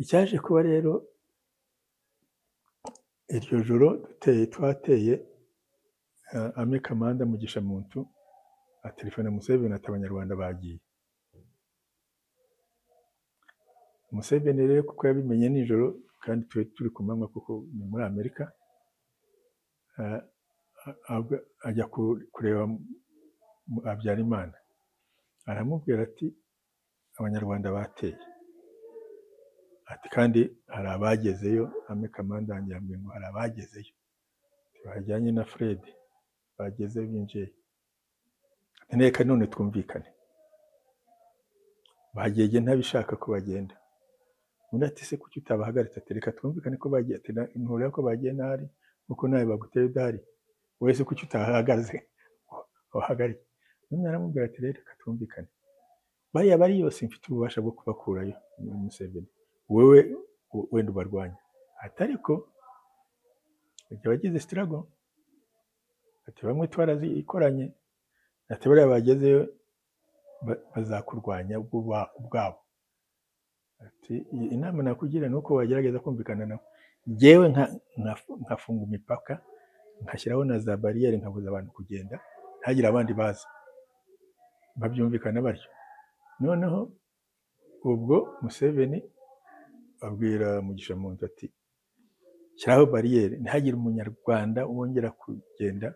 icyaje kuba rero iryo joro twateye Ame Kamanda Mugisha Muntu atelefone Museveni ati abanyarwanda bagiye. Museveni rero kuko yabimenye nijoro kandi turi ku manywa kuko ni muri Amerika, ajya kureba Habyarimana aramubwira ati abanyarwanda bateye, ati kandi hari abagezeyo. Ame Kamanda yambwiye ngo hari abagezeyo bajyanye na Fred bageze binjiye, neka none twumvikane, bagiye ntabishaka ko bagenda. Undi ati se kuki utabahagaritse? Ati reka twumvikane ko bagiye, ati ntureba ko bagiye ntari kuko nawe baguteye udahari, wese kuki utahagaze wahagarike. None aramubwira ati reka twumvikane, bariya bari yose mfite ububasha bwo kubakurayo muri Museveni, wewe wenda ubarwanya. Ati ariko igihe bagize struggle, ati bamwe twarazikoranye, ati bariya bagezeyo bazakurwanya ubwabo. Ati inama nakugira ni uko wagerageza kumvikana nabo, njyewe nkafunga imipaka, nkashyiraho na za bariyeri, nkabuza abantu kugenda, ntagire abandi baza, babyumvikana batyo. Noneho ubwo Museveni abwira Mugisha Muntu ati shyiraho bariyeri, ntihagire umunyarwanda wongera kugenda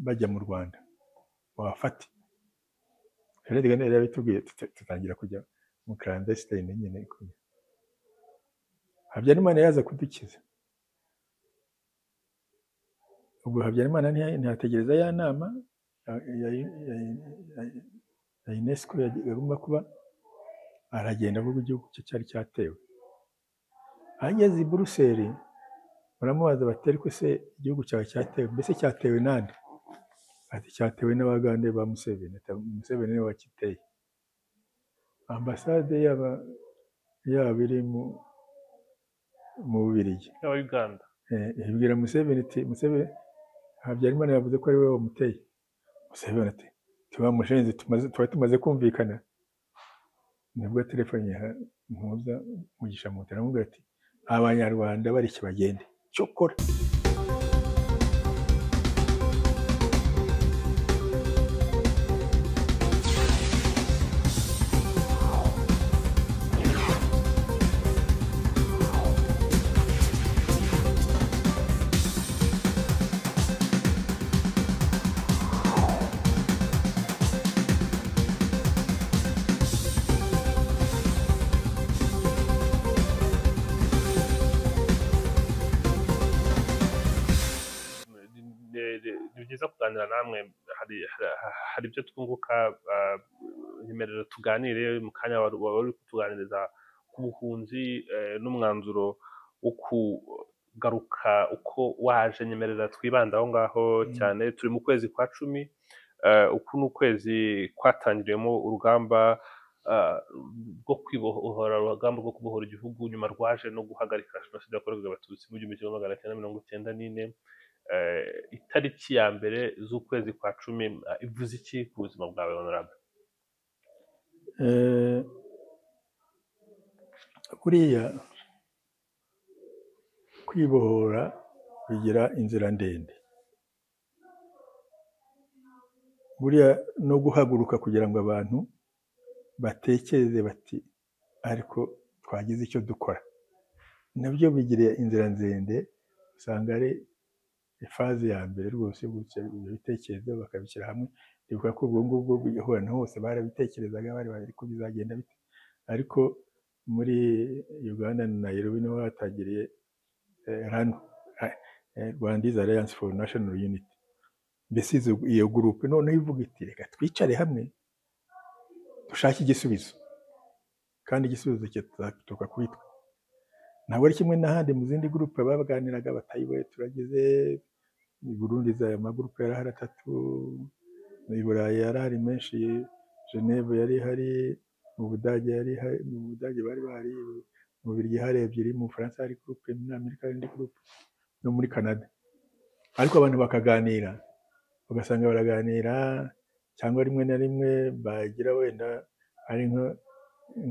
bajya mu Rwanda, wafate. Rero yabitubwiye, tutangira kujya mu clandestine nyine. Habyarimana yaza kudukiza. Ubwo Habyarimana ntiyategereza ya nama ya UNESCO yagomba kuba, aragenda avuga igihugu cye cyari cyatewe. Ageze i Buruseli baramubaza bati ariko se igihugu cyawe cyatewe, mbese cyatewe nande? Ati cyatewe n'Abagande ba Museveni. Museveni niwe wakiteye. Ambasade yaba iri mu Bubiligi Uganda ibwira Museveni iti Museveni, Habyarimana yavuze ko ari we wamuteye. Museveni ati tubamushenze, twari tumaze kumvikana. Nibwo telefone Mpuza Mugisha Muntu aramubwira ati abanyarwanda bariki bagende cyokora. ni byiza kuganira namwe, hari ibyo twunguka. Nyemerera tuganire mu kanya wari uri kutuganiriza ku buhunzi n'umwanzuro wo kugaruka uko waje. Nyemerera twibanda aho ngaho cyane. Turi mu kwezi kwa 10, uku ni ukwezi kwatangiriyemo urugamba rwo kwibohora, urugamba rwo kubohora igihugu, nyuma rwaje no guhagarika jenoside yakorewe abatutsi mu 1994. Itariki ya mbere z'ukwezi kwa 10 ivuze iki ku buzima bwawe honorable? Kuriya kwibohora bigira inzira ndende, buriya no guhaguruka kugira ngo abantu batekereze bati ariko twagize icyo dukora, nabyo bigira inzira ndende. Usanga ari ifaze ya mbere rwose yo gukira ibyo bitekerezo bakabishyira hamwe. Ndibuka ko ubwo ngubwo ahantu hose barabitekerezaga, bari ko bizagenda bite. Ariko muri Uganda na Nairobi niho hatangiriye Rwandese Alliance for National Unity. Mbese iyo gurupe noneho ivuga iti reka twicare hamwe dushake igisubizo, kandi igisubizo kitaturuka kuri twe. Ntabwo ari kimwe n'ahandi mu zindi gurupe baganiraga batayiboye turageze i Burundi, za magurupe yari ahari 3, mu Burayi yari ahari menshi, Geneve yari ihari, mu Budage yari ihari, mu Budage bari bahari, mu Bubiligi hari 2, mu Bufaransa hari gurupe, muri Amerika hari indi gurupe, no muri Canada. Ariko abantu bakaganira, ugasanga baraganira, cyangwa rimwe na rimwe bagira wenda ari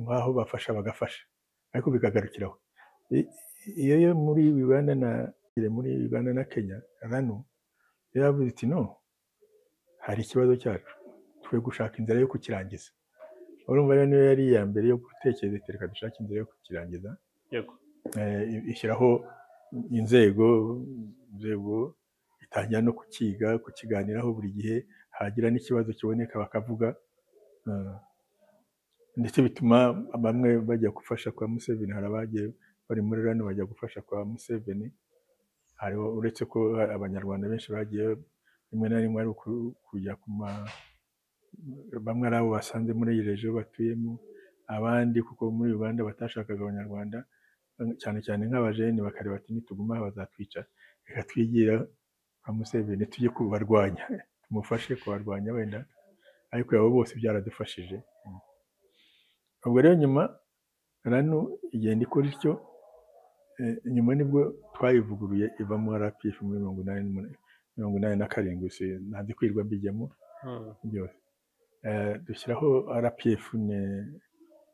nk'aho bafasha bagafasha. ariko bikagarukiraho. Iyo muri Uganda na Kenya RANU yavuze iti no, hari ikibazo cyacu, twe gushaka inzira yo kukirangiza. Urumva rero niyo yari iya mbere yo gutekereza iti reka dushake inzira yo kukirangiza. yego Ishyiraho inzego itangira no kukiganiraho buri gihe, hagira n'ikibazo kiboneka bakavuga, ndetse bituma bamwe bajya gufasha kwa Museveni. Hari abagiye bari muri RANU bajya gufasha kwa Museveni. Hariho uretse ko abanyarwanda benshi bagiye rimwe na rimwe ari kujya bamwe ari abo basanze muri iyi regiyo batuyemo, abandi kuko muri Uganda batashakaga abanyarwanda, cyane cyane nk'abajeni bakareba bati nituguma aha bazatwica, reka twigira kwa Museveni tujye kubarwanya, tumufashe kubarwanya wenda. Ariko abo bose byaradufashije. Ubwo rero nyuma RANU igenda ikora ityo, nyuma nibwo twayivuguruye ivamo RPF muri 87, ntazi kwirwa mbijyamo byose. Dushyiraho RPF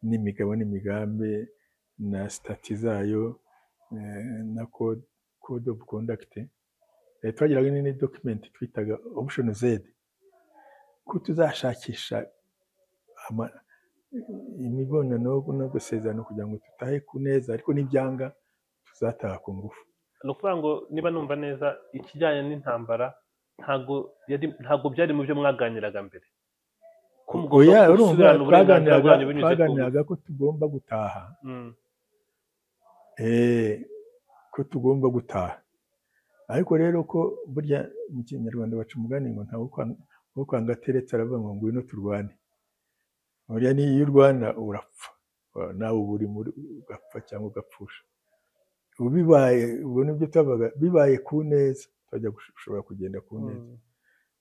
n'imigabo n'imigambi na stati zayo na code of conduct. Twagiraga n'indi document twitaga option Z, ko tuzashakisha imibonano no gusezerana kugira ngo tutahe ku neza, ariko n'ibyanga tuzataha ku ngufu. ni ukuvuga ngo niba numva neza ikijyanye n'intambara ntabwo byari mu byo mwaganiraga mbere. Twaganiraga ko tugomba gutaha, ko tugomba gutaha. Ariko rero ko burya mu Kinyarwanda baca umugani ngo ntawe ukwanga ateretse aravuga ngo ngwino turwane. Burya niyo urwana urapfa, nawe uba uri ugapfa cyangwa ugapfusha. Ubu nibyo tuvuga, bibaye ku neza twajya gushobora kugenda ku neza,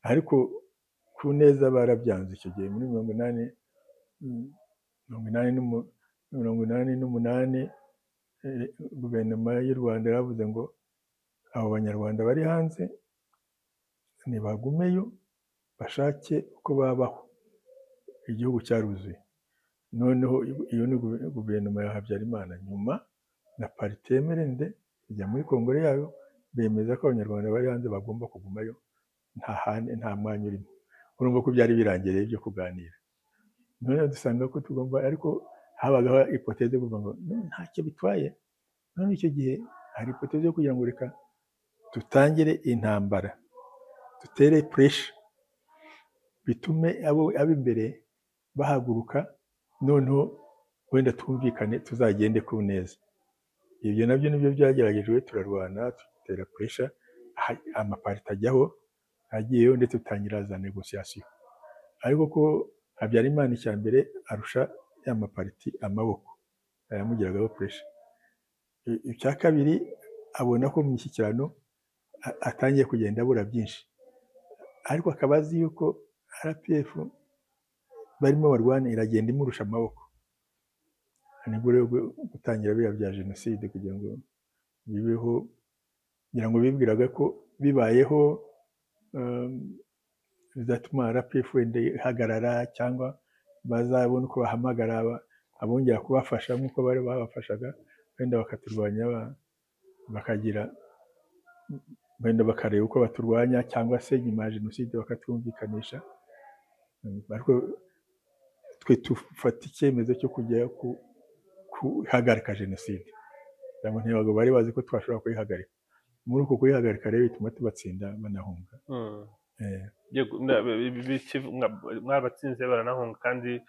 ariko ku neza barabyanze icyo gihe muri 88. Guverinoma y'u Rwanda yaravuze ngo abo banyarwanda bari hanze nibagumeyo bashake uko babaho, igihugu cyaruzuye. Noneho iyo ni guverinoma ya Habyarimana. Nyuma na parite emerende ijya muri kongere yayo, bemeza ko abanyarwanda bari hanze bagomba kugumayo, nta mwanya urimo. Urumva ko byari birangiriye byo kuganira. Noneho dusanga ko tugomba, ariko habagaho ipoteze kuvuga ngo ntacyo bitwaye. None icyo gihe hari ipoteze yo kugira ngo reka dutangire intambara, dutere pressure, bitume ab'imbere bahaguruka, noneho wenda twumvikane tuzagende ku neza. Ibyo nabyo nibyo byageragejwe, turarwana, dutera pressure, amaparite ajyaho, agiyeyo, ndetse tutangira za negociation. Ariko ko Habyarimana icya mbere arusha ya mapariti amaboko, yamugiragaho pressure. Icya kabiri abona ko mu mishyikirano atangiye kugenda abura byinshi, ariko akaba azi yuko RPF barimo barwana iragenda imurusha amaboko. Nibwo rero gutangira biriya bya jenoside kugira ngo bibeho, kugira ngo bibwiraga ko bibayeho bizatuma RPF wenda ihagarara, cyangwa bazabona uko bahamagara abongera kubafasha nk'uko bari babafashaga, wenda bakaturwanya, bakagira wenda bakareba uko baturwanya, cyangwa se nyuma ya jenoside bakatumvikanisha. Ariko twe tufata icyemezo cyo kujya kuhagarika jenoside. Ntabwo bari bazi ko twashobora kuyihagarika. Muri uko kuyihagarika rero bituma tubatsinda banahunga. Mwabatsinze baranahunga, kandi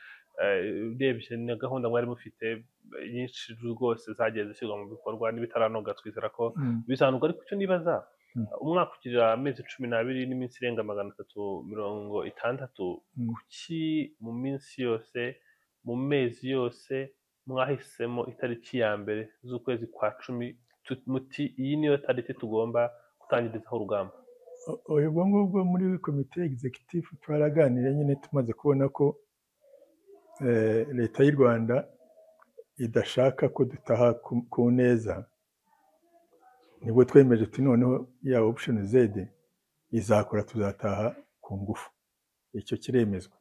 urebye na gahunda mwari mufite nyinshi rwose zagiye zishyirwa mu bikorwa n'ibitaranoga, twizera ko bizanuka. Ariko icyo nibaza, umwaka ugira amezi 12 n'iminsi irenga 360, kuki mu minsi yose, mu mezi yose mwahisemo itariki ya mbere z'ukwezi kwa 10 muti iyi niyo tariki tugomba gutangirizaho urugamba? Ubwo ngubwo muri komite executive twaraganira nyine, tumaze kubona ko leta y'u Rwanda idashaka ko dutaha ku neza, nibwo twemeje tuti noneho ya option Z izakora, tuzataha ku ngufu. Icyo kiremezwa.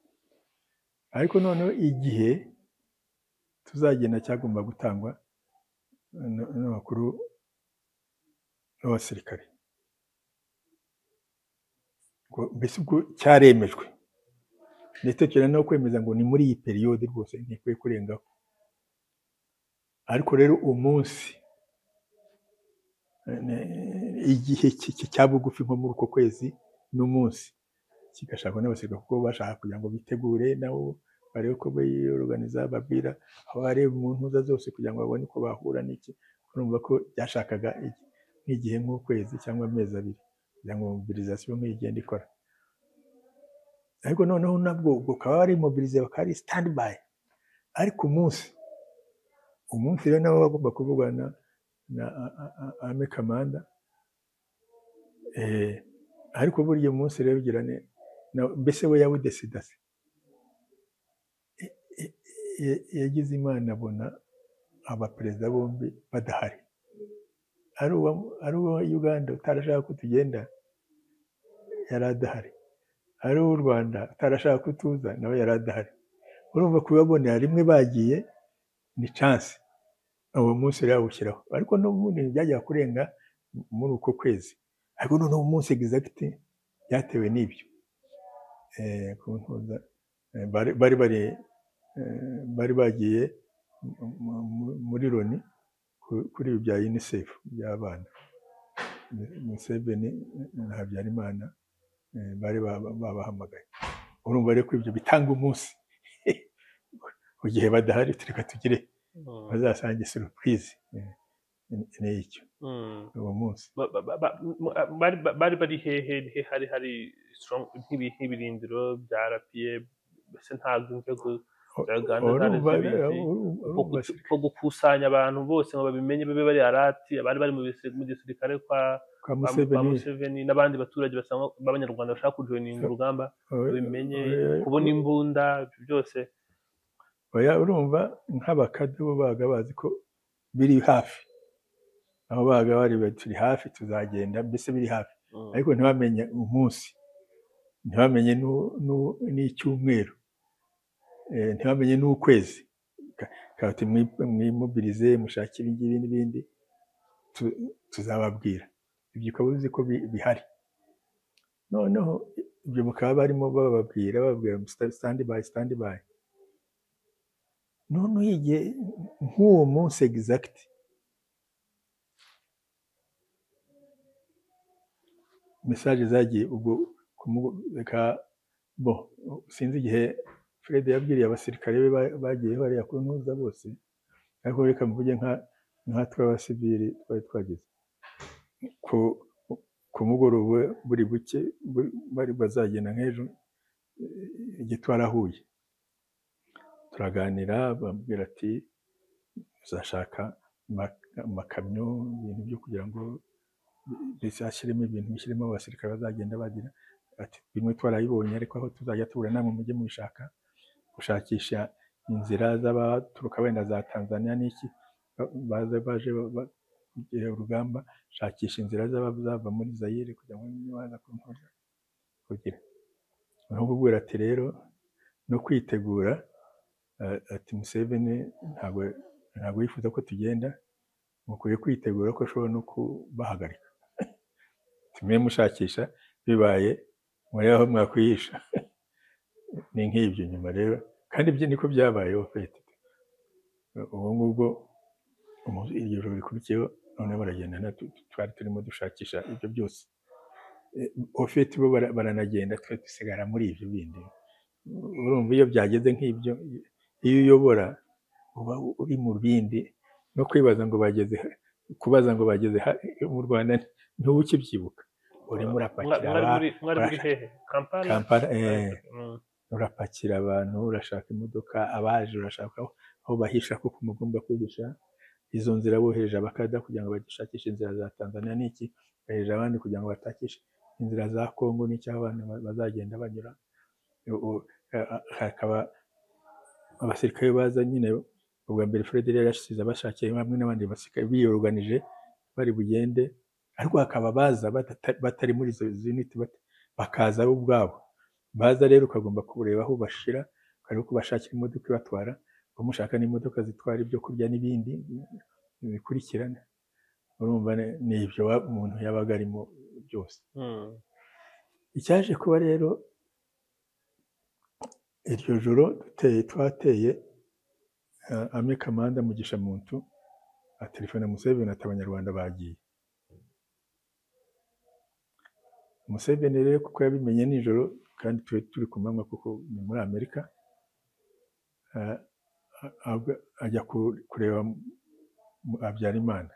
Ariko noneho igihe tuzagenda cyagomba gutangwa n'abakuru b'abasirikare. Mbese ubwo cyaremejwe ndetse cyane no kwemeza ngo ni muri iyi periyode rwose ntikwiye kurengaho. Ariko rero umunsi igihe cya bugufi nko muri uko kwezi n'umunsi kigashakwa n'abasirikare kuko bashaka kugira ngo bitegure nabo barebe ko biyoruganiza, babwira aho bareba umuntu uza zose kugira ngo babone uko bahura n'iki. Urumva ko byashakaga nk'igihe nk'ukwezi cyangwa amezi abiri kugira ngo mobilisation nk'igenda ikora. Ariko noneho nabwo ukaba ari mobilize bakaba ari standby. Ariko umunsi rero nabo bagomba kuvugana na army commander. Ariko buriya munsi rero ugirane mbese we yawudesida se. Yagize Imana abona abaperezida bombi badahari. Ari uwa Uganda utarashaka ko tugenda yari adahari, ari uw'u Rwanda utarashaka ko tuza nawe yari adahari. Urumva kubabonera rimwe bagiye ni chance. Uwo munsi rero awushyiraho, ariko n'ubundi byajya kurenga muri uko kwezi. Ariko noneho umunsi exact byatewe n'ibyo kuntuza bari bagiye muri Loni kuri ibi bya UNICEF by'abana. Museveni na Habyarimana bari babahamagaye. Urumva rero ko ibyo bitanga umunsi mu gihe badahari tureka tugire bazasange surprise n'icyo uwo munsi. Bari hehe hari strong nk'ibirindiro bya RPA bese ntabwo inzego za Uganda ko gukusanya abantu bose ngo babimenye babe bari arati abari bari mu gisirikare kwa Museveni n'abandi baturage basanga b'abanyarwanda bashaka kujoininga urugamba babimenye kubona imbunda byose. Urumva nk'abakade bo baga bazi ko biri hafi, aho baga bari turi hafi tuzagenda mbese biri hafi. Ariko ntibamenye umunsi, ntibamenye n'icyumweru, ntibamenye n'ukwezi. Kandi mwimobilize mushakira ingibi n'ibindi tuzababwira. Ibyo ukaba uzi ko bihari. Noneho ibyo mukaba barimo bababwira stand by. Noneho igihe nk'uwo munsi exact message zagiye ubwo sinzi igihe Fred yabwiriye abasirikare be bagiye bariya ku ntuza bose. Ariko reka mvuge nka tw'abasivili twari twagize ku mugoroba buri buke bari bazagenda nk'ejo igihe twarahuye turaganira. Bambwira ati uzashaka amakamyo ibintu byo kugira ngo bishyiremo ibintu bishyiremo abasirikare bazagenda bagira. Ati bimwe twarayibonye ariko aho tuzajya tubura namwe mujye mubishaka, gushakisha inzira z'abaturuka wenda za Tanzania n'iki baje urugamba, shakisha inzira z'abava muri Zaire kugira ngo nibaza kuntuza kugira. Naho ubwira ati rero no kwitegura. Ati Museveni ntabwo yifuza ko tugenda, mukwiye kwitegura ko ashobora no kubahagarika. Tumwe mushakisha bibaye muri aho mwakwihisha. Ni nk'ibyo nyuma rero, kandi ibyo niko byabayeho fete. Ubu ngubwo iryo joro rikurikiyeho none baragenda twari turimo dushakisha ibyo byose. Ofete bo baranagenda twe dusigara muri ibyo bindi. Urumva iyo byageze nk'ibyo, iyo uyobora uba uri mu bindi no kubaza ngo bageze mu Rwanda ntubukibyibuka. Urimo urapakira Kampala, urapakira abantu, urashaka imodoka, abaje urashaka aho bahisha kuko mugomba kwigisha izo nzira. Bohereje abakada kugira ngo bagishakishe inzira za Tanzania n'iki, bohereje abandi kugira ngo batakishe inzira za Kongo n'icyo abantu bazagenda banyura. Hakaba abasirikare baza nyine ubwa mbere Fred yari yashize abashakiye hamwe n'abandi basirikare biyoruganije bari bugende. Ariko hakaba baza batari muri izo unit bakaza bo ubwabo. Baza rero ukagomba kureba aho bashira, ukareba ko bashakira imodoka ibatwara, umushaka n'imodoka zitwara ibyo kurya n'ibindi bikurikirana urumva ni ibyo umuntu yabaga arimo byose. Icyaje kuba rero iryo joro twateye Ame Kamanda Mugisha Muntu atelefona Museveni ati abanyarwanda bagiye. Museveni rero kuko yabimenye nijoro kandi turi ku manywa kuko ni muri Amerika, ajya kureba Habyarimana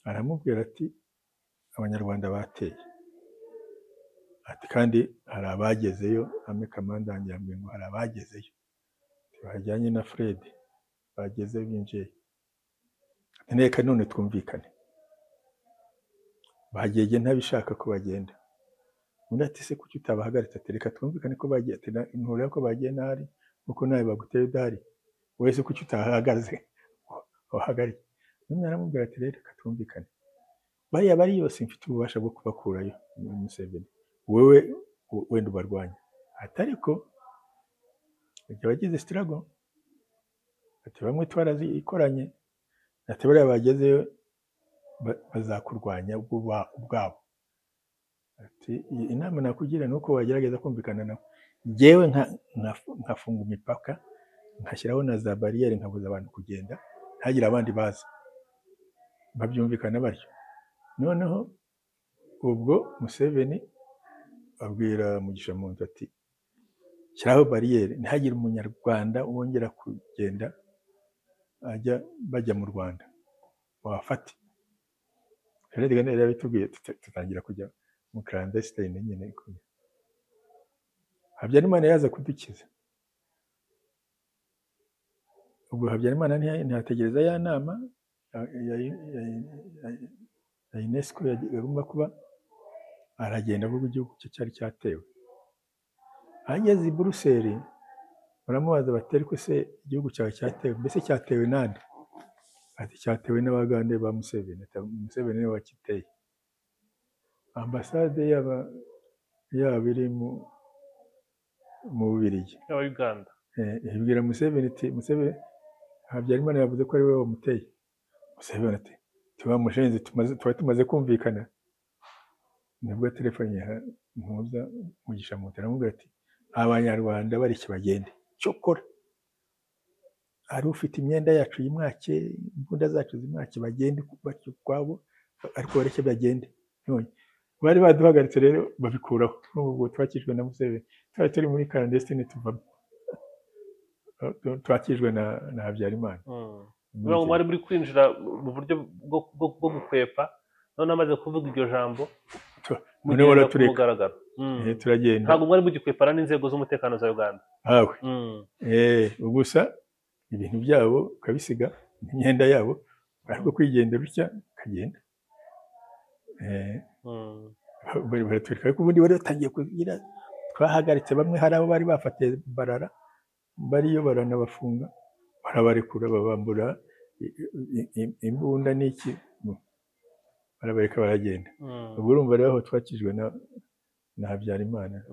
aramubwira ati abanyarwanda bateye ati kandi hari abagezeyo. Ame Kamanda yambwiye ngo hari abagezeyo bajyanye na Fred bageze binjiye. Neka none twumvikane, bagiye ntabishaka ko bagenda. Undi ati se kuki utabahagaritse? Ati reka twumvikane ko bagiye. Ati ntureba ko bagiye ntari kuko nawe baguteye udahari, wese kuki utahagaze wahagarike. None aramubwira ati reka twumvikane, bariya bari yose mfite ububasha bwo kubakurayo muri Museveni, wewe wenda ubarwanya. Ati ariko igihe bagize struggle, ati bamwe twarazikoranye, ati bariya bagezeyo bazakurwanya ubwabo. Ati inama nakugira ni uko wagerageza kumvikana nabo, njyewe nkafunga imipaka, nkashyiraho na za bariyeri, nkabuza abantu kugenda, ntagire abandi baza. Babyumvikana batyo. Noneho ubwo Museveni abwira Mugisha Muntu ati shyiraho bariyeri, ntihagire umunyarwanda wongera kugenda bajya mu Rwanda, wafate. Rero yabitubwiye tutangira kujya mu clandestine nyine. Habyarimana yaza kudukiza. Ubwo Habyarimana ntiyategereza ya nama ya UNESCO yagomba kuba, aragenda avuga igihugu cye cyari cyatewe. Ageze i Buruseli baramubaza bati ariko se igihugu cyawe cyatewe, mbese cyatewe nande? Ati cyatewe n'Abagande ba Museveni. Museveni niwe wakiteye. Ambasade yaba iri mu Bubiligi, Uganda, ibwira Museveni iti Museveni, Habyarimana yavuze ko ari we wamuteye. Museveni ati tubamushenze, twari tumaze kumvikana. Nibwo telefone Mpuza Mugisha Muntu aramubwira ati abanyarwanda bariki bagende, cyokora ari ufite imyenda yacu yimwake, imbunda zacu zimwake, bagende batyo kwabo, ariko bareke bagende. None bari baduhagaritse rero babikuraho. N'ubwo twakijwe na Museveni, twari turi muri clandestine tuvamo, twakijwe na Habyarimana. Niba mwari muri kwinjira mu buryo bwo gukwepa, none amaze kuvuga iryo jambo mugenda kumugaragaro, turagenda. Ntabwo mwari mugikwepana n'inzego z'umutekano za Uganda? Hawe gusa ibintu byabo ukabisiga, imyenda yabo, ariko kwigendera utya kagenda. Baratwereka ariko ubundi bari batangiye kugira, twahagaritse bamwe, hari abo bari bafatiye Barara, bariyo baranabafunga, barabarekura, babambura imbunda n'iki, barabareka baragenda. Ubwo urumva rero aho twakijwe na Habyarimana.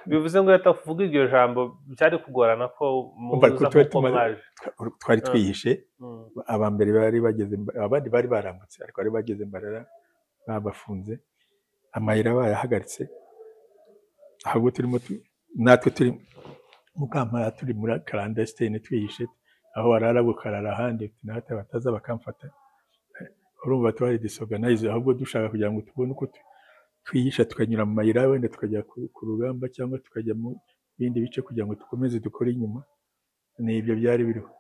Bivuze ngo yatavuga iryo jambo byari kugorana ko muza kuko mwaje. Twari twihishe, abambere bari bageze, abandi bari barambutse, ariko bari bageze Barara babafunze, amayira bayahagaritse. Ahubwo turimo natwe turi mu Kampala, turi muri clandestine twihishe, aho barara bukarara ahandi, natwe bataza bakamfata. Urumva twari disorganize, ahubwo dushaka kugira ngo tubone uko twihisha, tukanyura mu mayira, wenda tukajya ku rugamba cyangwa tukajya mu bindi bice kugira ngo dukomeze dukore inyuma. Ni ibyo byari biriho.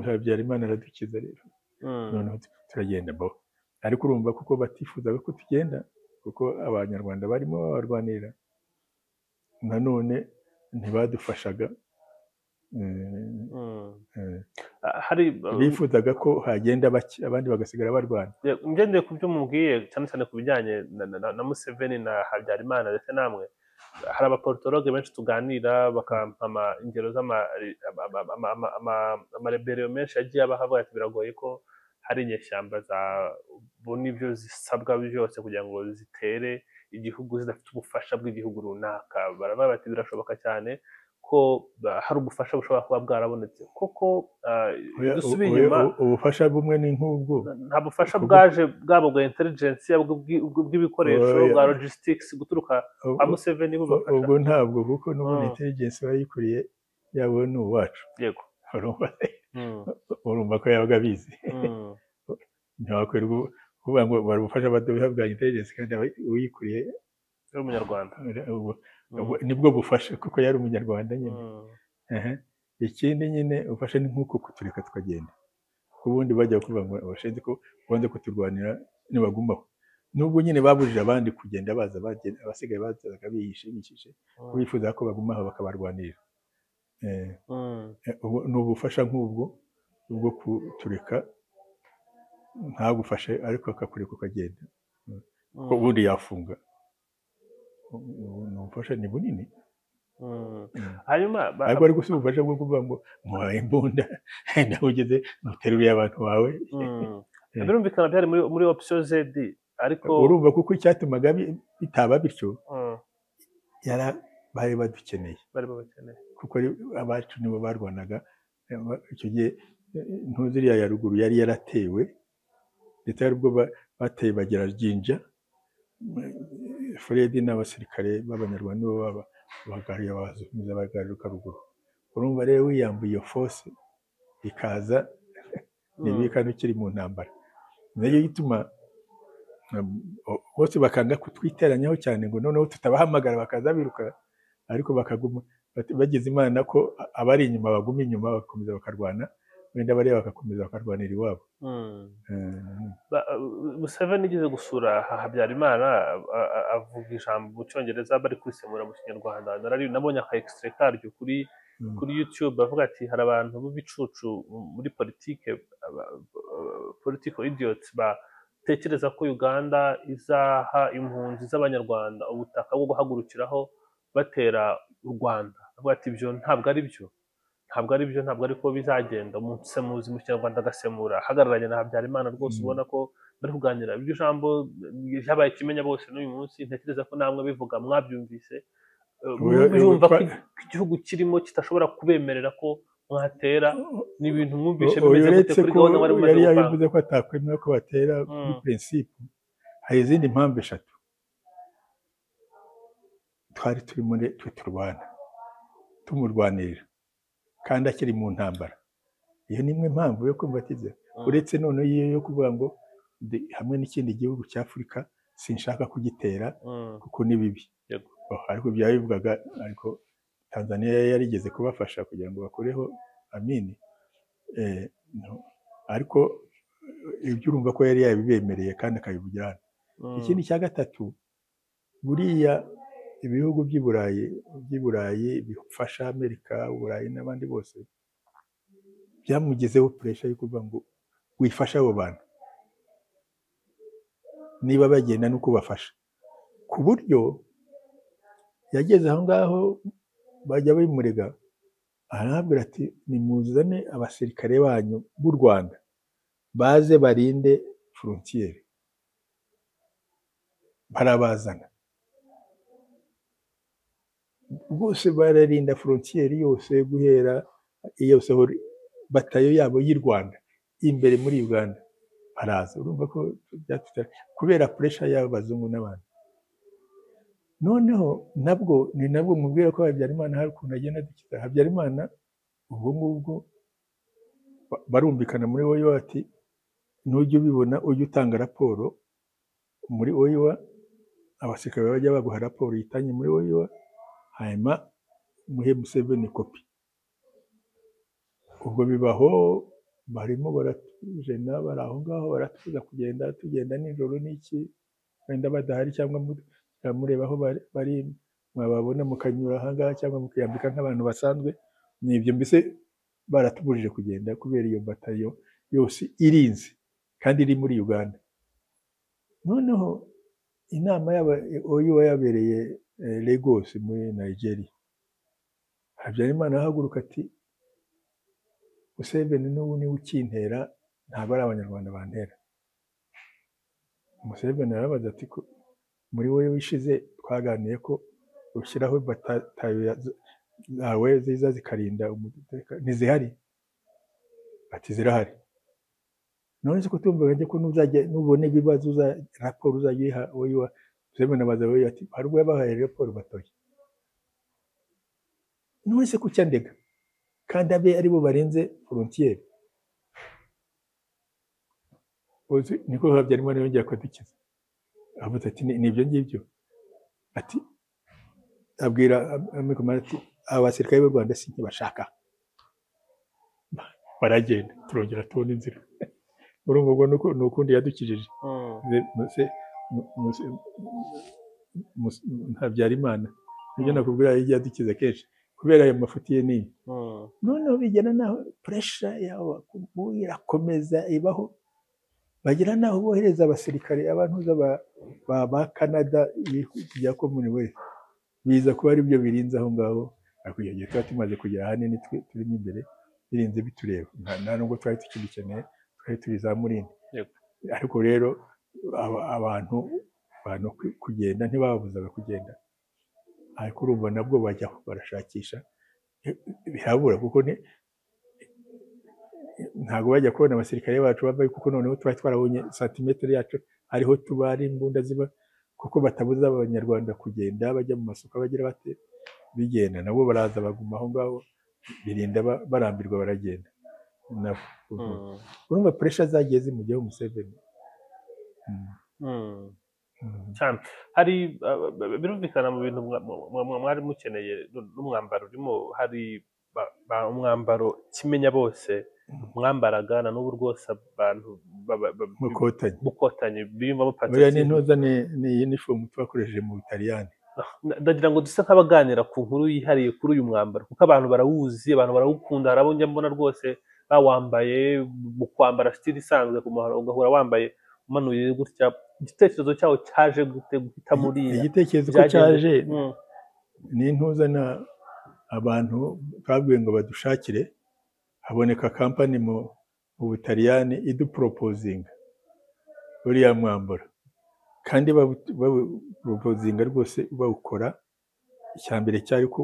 Habyarimana aradukiza rero. Noneho turagenda bo. Ariko urumva kuko batifuzaga ko tugenda, kuko abanyarwanda barimo babarwanira, nanone ntibadufashaga. Bifuzaga ko hagenda bake, abandi bagasigara barwana. Ngendeye ku byo mubwiye, cyane cyane ku bijyanye na Museveni na Habyarimana ndetse namwe, hari abapolitologe benshi tuganira bakampama ingero z'amarebero menshi yagiye abahavuga ati biragoye ko hari inyeshyamba zabona ibyo zisabwa byose kugira ngo zitere igihugu zidafite ubufasha bw'igihugu runaka. Baravuga bati birashoboka cyane ko hari ubufasha bushobora kuba bwarabonetse koko. Oya, dusubiye inyuma, ubufasha bumwe ni nk'ubwo nta bufasha kuko bwaje bwabo bwa intelligence bw'ibikoresho bwa oya, logistics guturuka kwa Museveni bubafasha. ubwo ntabwo kuko n'ubundi Mm, intelligence bayikuriye yabo ni uwacu. yego. urumva Mm, urumva ko yabaga abizi. mm, ntiwakwirirwa kuvuga ngo bari ubufasha baduha bwa intelligence kandi uyikuriye yari umunyarwanda. nibwo bufasha kuko yari umunyarwanda nyine. Mm, ikindi nyine ubufasha ni nk'uko kutureka tukagenda, ubundi bajya kuvuga ngo abashinzwe ko banze kuturwanira nibagumaho, nubwo nyine babujije abandi kugenda baza abasigaye bazaga bishimishije bifuza ko bagumaho bakabarwanirira. Ni ubufasha nk'ubwo bwo kutureka ntagufashe ariko akakureka ukagenda, kuko ubundi yafunga. Ni ubufasha ni bunini. hanyuma ariko ariko si ubufasha bwo kuvuga ngo muhaye imbunda nawe ugeze muteruriye abantu bawe. birumvikana byari muri option Z, ariko urumva kuko icyatumaga bitaba bityo bari badukeneye, bari babakeneye kuko abacu nibo barwanaga icyo gihe. Ntuziriya ya ruguru yari yaratewe ndetse hari ubwo bateye bagera Jinja, Fred n'abasirikare b'abanyarwanda nibo bagariye abazumiza bagaruka ruguru. urumva rero wiyambuye iyo force ikaza kandi ukiri mu ntambara, niyo gituma bose bakanga kutwiteranyaho cyane ngo noneho tutabahamagara bakaza biruka, ariko bakaguma bagize Imana ko abari inyuma baguma inyuma bagakomeza bakarwana, wenda bariya bagakomeza bakarwanira iwabo. Museveni igeze gusura Habyarimana avuga ijambo mu cyongereza bari kurisemura mu kinyarwanda. Nabonye aka extrait karyo kuri YouTube avuga ati hari abantu b'ibicucu muri political idiots batekereza ko Uganda izaha impunzi z'abanyarwanda ubutaka bwo guhagurukiraho batera u Rwanda. Avuga ati ibyo ntabwo ari byo, ntabwo ariko bizagenda. Umusemuzi mu kinyarwanda agasemura ahagararanye na Habyarimana rwose ubona ko bari kuganira. Iryo jambo ryabaye kimenya bose n'uyu munsi, ntekereza ko namwe bivuga mwabyumvise. Mwumva ko igihugu kirimo kitashobora kubemerera ko mwatera, ni ibintu mwumvishe bimeze gute kuri gahunda bari mumaze gupanga? Yari yabivuze ko atakwemera ko batera kuri principe. Hari izindi mpamvu eshatu twari turi muri turwana tumurwanirira kandi akiri mu ntambara. Iyo ni imwe mpamvu yo kumbatiza, uretse none yo kuvuga ngo hamwe n'ikindi gihugu cya Afurika sinshaka kugitera kuko ni bibi. Ariko byabivugaga, ariko Tanzania yarigeze kubafasha kugira ngo bakureho Amini, ariko ibyo urumva ko yari yabibemereye kandi akabivugira hano. Ikindi cya gatatu, buriya ibihugu by'i Burayi bifasha Amerika, Uburayi n'abandi bose byamugezeho pressure yo kuvuga ngo wifasha abo bantu niba bagenda no kubafasha, ku buryo yageze aho ngaho bajya bimurega, arababwira ati nimuzane abasirikare banyu b'u Rwanda baze barinde frontiere. Barabazana bose bararinda frontiere yose, guhera yose batayo yabo y'u Rwanda imbere muri Uganda baraza. Urumva ko kubera pressure y'abazungu n'abandi. Noneho nabwo mubwira ko Habyarimana hari ukuntu agenda dukiza. Habyarimana ubwo ngubwo barumvikana muri OIWA ati nujya ubibona ujye utanga raporo muri OIWA, abasirikare bajya baguha raporo yitanye muri OIWA, hanyuma muhe Museveni kopi. Ubwo bibaho, barimo baratujena, bari aho ngaho baratuza tugenda nijoro n'iki, wenda badahari cyangwa mureba aho bari mwababona mukanyura aha ngaha cyangwa mukiyambika nk'abantu basanzwe. Nibyo mbese baratubujije kugenda kubera iyo batayo yose irinze kandi iri muri Uganda. Noneho inama y'OIWA yabereye Lagos muri Nigeria. Habyarimana ahaguruka ati Museveni n'ubu niwe ukintera, ntabwo ari abanyarwanda bantera. Museveni arabaza ati muri wowe wishize twaganiye ko ushyiraho batayo zawe ziza zikarinda umutekano ntizihari ati zirahari none se kutumva ko nuzajya nubona ibibazo raporo uzajya uyiha wowe Zeme nabaza wowe ati hari ubwo yabahaye raporo batoye none se kucyandega kandi abe ari bo barenze frontiere ozi niko Habyarimana yongera kwadukiza avuze ati nibyo ngibyo ati abwira amikomara ati abasirikare b'u Rwanda si ntibashaka baragenda turongera tubona inzira urumva ubwo nukundi yadukijije Habyarimana nibyo nakubwira yadukiza kenshi kubera ayo mafuti ye nini noneho bigena naho pressure yaho irakomeza ibaho bagira naho bohereza abasirikare abantu ba Canada ya Commonwealth biza kuba ari byo birinze aho ngaho akuye gihe tumaze kugera hanini turimo imbere birinze bitureba nta nubwo twari tukibikeneye twari turizamurinde ariko rero abantu kugenda ntibabuzaga kugenda ariko urumva nabwo bajya barashakisha birabura kuko ntago bajya kubona abasirikare bacu bavaye kuko noneho twari twarabonye santimetero yacu ariho tubari imbunda ziba kuko batabuza abanyarwanda kugenda bajya mu masoko bagira bate bigenda nabo baraza baguma aho ngaho birinda barambirwa baragenda urumva pressure zagiye zimujyaho Museveni cyane hari birumvikana mu bintu mwari mukeneye n'umwambaro urimo hari umwambaro kimenya bose mwambaraga na n'ubu rwose abantu mukotanye biyumvamo patriotisme buriya n'intuza ni uniform twakoresheje mu Butaliyani ndagira ngo duse nk'abaganira ku nkuru yihariye kuri uyu mwambaro kuko abantu barawuzi abantu barawukunda harabonye mbona rwose bawambaye mu kwambara style isanzwe ku muhanda ugahura wambaye umanuye gutya igitekerezo cyawo cyaje gute guhita muri igitekerezo ko cyaje ni intuza na abantu twabwiye ngo badushakire haboneka company mu Butaliyani iduporopozinga buriya mwambaro kandi babuporopozinga rwose bawukora icyambere cyari ko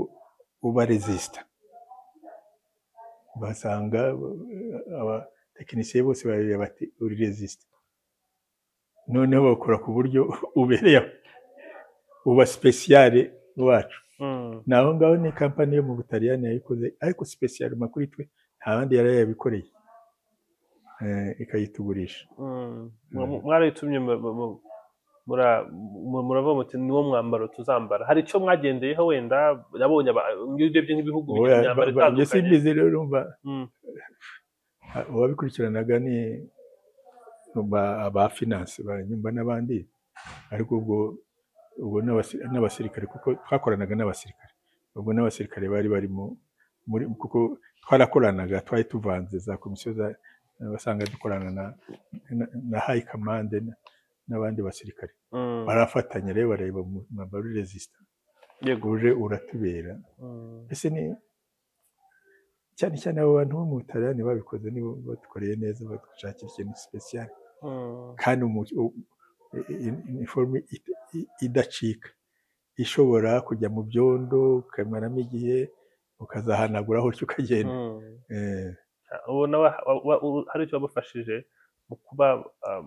uba resista basanga abatekinisiye bose bareba bati uri resista noneho bakora ku buryo ubereye uba speciale wacu naho ngaho ni company yo mu Butaliyani yayikoze ariko special makuri twe nta bandi yari yabikoreye ikayitugurisha mwarayitumye murava muti niwo mwambaro tuzambara hari icyo mwagendeyeho wenda yabonye urebye nk'ibihugu bigira imyambaro itandukanye simbizi rero urumva uwabikurikiranaga ni aba finance banyumva n'abandi ariko ubwo n'abasirikare kuko twakoranaga n'abasirikare ubwo n'abasirikare bari barimo muri kuko twarakoranaga twari tuvanze za komisiyo basanga dukorana na high command n'abandi basirikare barafatanya rero bareba mwambaro resista uje uratubera ese ni cyane cyane abo bantu bo mu Butaliyani babikoze nibo badukoreye neza badushakira ikintu special kandi uniforme idacika ishobora kujya mu byondo ukamaramo igihe ukazahanagura aho ukagenda ubona hari icyo babafashije mu kuba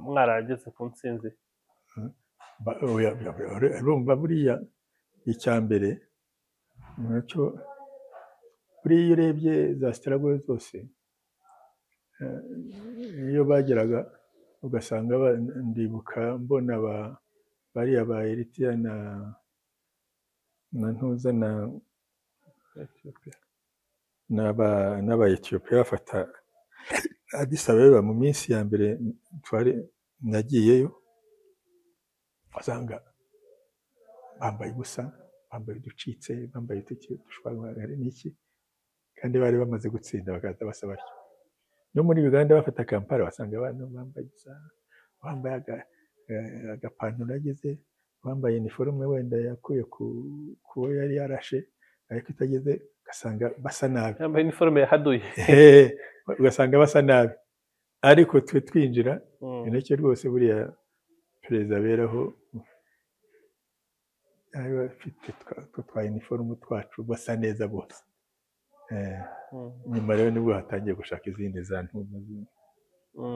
mwarageze ku ntsinzi urumva buriya icya mbere nacyo buriya iyo urebye za struggle zose iyo bageraga ugasanga ndibuka mbona bariya ba Eritrea na ntuza n'aba Ethiopia bafata Addis Abeba mu minsi ya mbere nagiyeyo usanga bambaye ubusa bambaye uducitse bambaye dushwagara n'iki kandi bari bamaze gutsinda bakaza basaba batyo no muri Uganda bafata Kampala basanga abantu bambaye ubusa bambaye agapantaro ageze bambaye uniforme wenda yakuye ku yari yarashe ariko itageze ugasanga basa nabi yambaye uniforme yahaduye ugasanga basa nabi ariko twe twinjira ineke rwose buriya perezida beraho bari bafite twa uniforme twacu basa neza bose. Nyuma rero nibwo hatangiye gushaka izindi za ntumwa